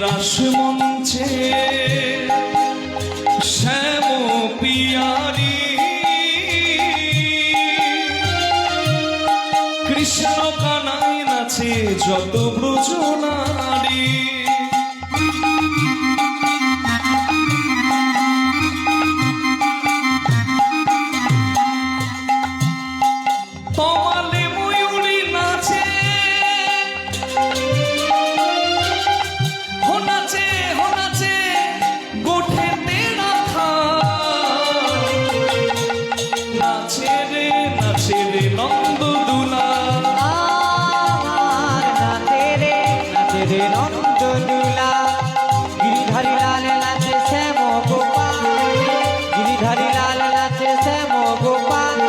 রাস মঞ্চে শ্যাম পিয়ারি কৃষ্ণ কানাই নাচে যত ব্রজ নারী। তমালে ময়ূরী নাচে নাচে গোঠেতে রাখা নাচে রে নন্দ দুলা নাচে রে নন্দ দুলা। গিরিধারী লাল নাচে শ্যাম গোপাল, গিরিধারী লাল নাচে শ্যাম গোপাল।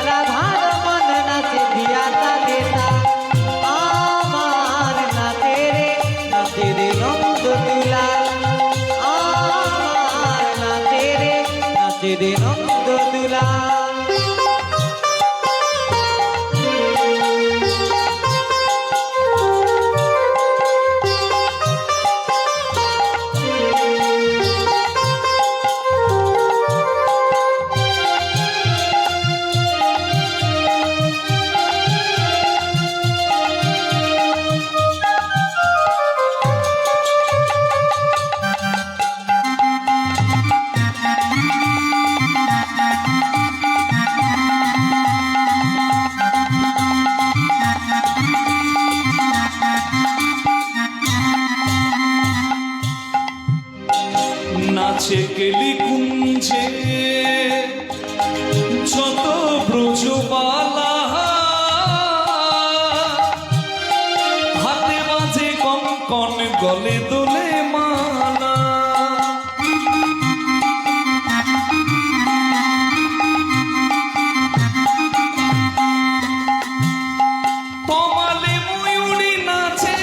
রাধা রমন নাচে দিয়াতা দেতা আমার নাচে রে নন্দ দুলা। আমার নাচে রে নন্দ দুলা। নাচে কেলি কুঞ্জে যত ব্রজবালা হাতে বাজে কঙ্কন গলে দোলে মালা। তমালে ময়ূরী নাচে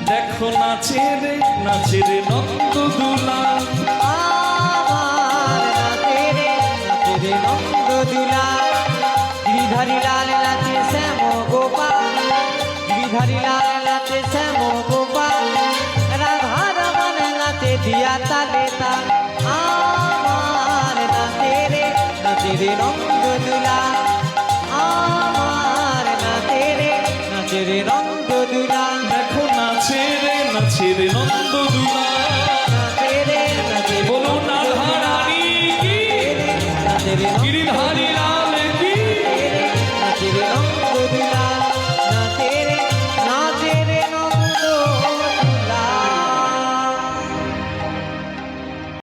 দেখো নাচে রে নন্দ দুলা। আমার নাচে রে নন্দ দুলা। গিরিধারী লাল নাচে শ্যাম গোপাল, গিরিধারী লাল